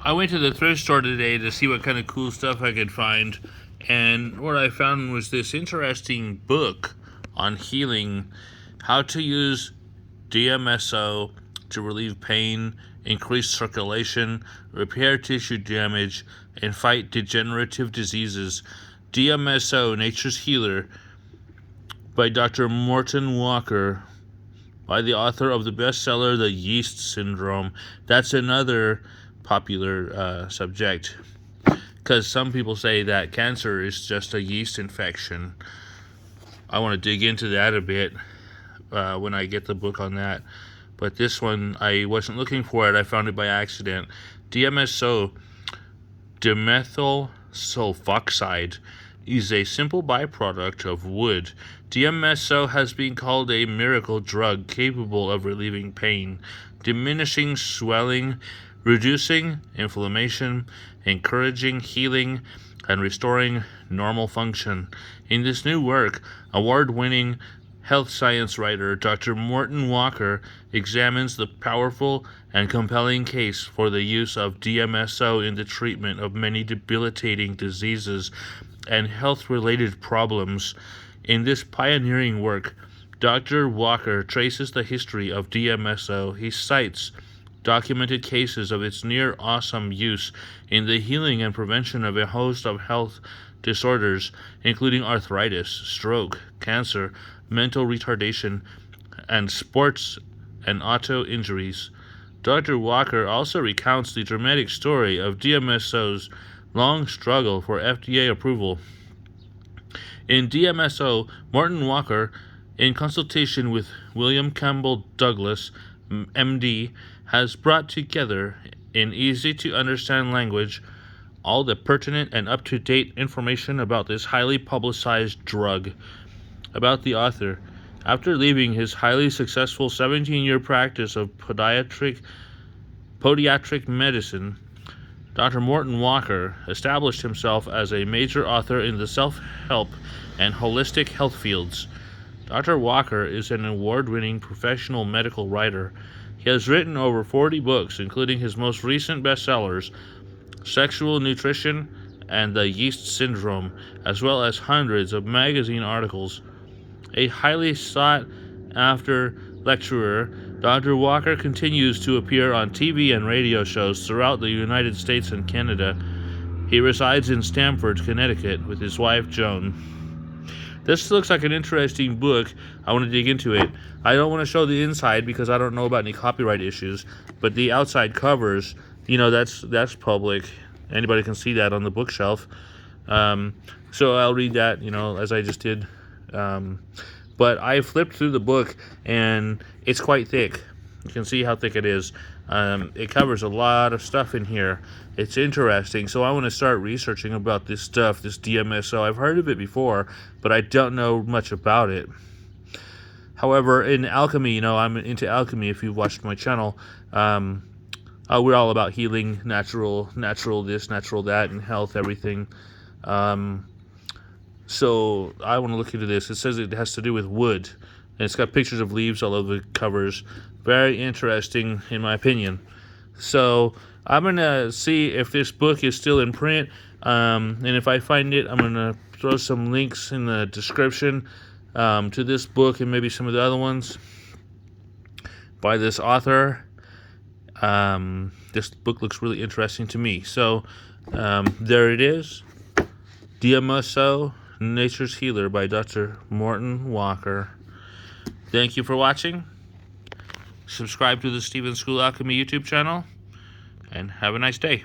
I went to the thrift store today to see what kind of cool stuff I could find, and what I found was this interesting book on healing, how to use DMSO to relieve pain, increase circulation, repair tissue damage, and fight degenerative diseases. DMSO, Nature's Healer, by Dr. Morton Walker, by the author of the bestseller The Yeast Syndrome. That's another popular subject, because some people say that cancer is just a yeast infection. I want to dig into that a bit when I get the book on that. But this one, I wasn't looking for it. I found it by accident. DMSO, dimethyl sulfoxide, is a simple byproduct of wood. DMSO has been called a miracle drug capable of relieving pain, diminishing swelling, reducing inflammation, encouraging healing, and restoring normal function. In this new work, award-winning health science writer Dr. Morton Walker examines the powerful and compelling case for the use of DMSO in the treatment of many debilitating diseases and health-related problems. In this pioneering work, Dr. Walker traces the history of DMSO. He cites documented cases of its near awesome use in the healing and prevention of a host of health disorders, including arthritis, stroke, cancer, mental retardation, and sports and auto injuries. Dr. Walker also recounts the dramatic story of DMSO's long struggle for FDA approval. In DMSO, Morton Walker, in consultation with William Campbell Douglas, MD, has brought together in easy-to-understand language all the pertinent and up-to-date information about this highly publicized drug. About the author: after leaving his highly successful 17-year practice of podiatric medicine, Dr. Morton Walker established himself as a major author in the self-help and holistic health fields. Dr. Walker is an award-winning professional medical writer. He has written over 40 books, including his most recent bestsellers, Sexual Nutrition and The Yeast Syndrome, as well as hundreds of magazine articles. A highly sought-after lecturer, Dr. Walker continues to appear on TV and radio shows throughout the United States and Canada. He resides in Stamford, Connecticut, with his wife, Joan. This looks like an interesting book. I want to dig into it. I don't want to show the inside because I don't know about any copyright issues, but the outside covers, that's public. Anybody can see that on the bookshelf. So I'll read that, as I just did. But I flipped through the book, and it's quite thick. You can see how thick it is. It covers a lot of stuff in here. It's interesting, so I want to start researching about this stuff, this DMSO. I've heard of it before, but I don't know much about it. However, in Alchemy, I'm into Alchemy if you've watched my channel. We're all about healing, natural this, natural that, and health, everything. So I want to look into this. It says it has to do with wood, and it's got pictures of leaves all over the covers. Very interesting, in my opinion. So I'm going to see if this book is still in print, and if I find it, I'm going to throw some links in the description to this book and maybe some of the other ones by this author. This book looks really interesting to me. So there it is, DMSO, Nature's Healer by Dr. Morton Walker. Thank you for watching. Subscribe to the Stephen School Alchemy YouTube channel, and have a nice day.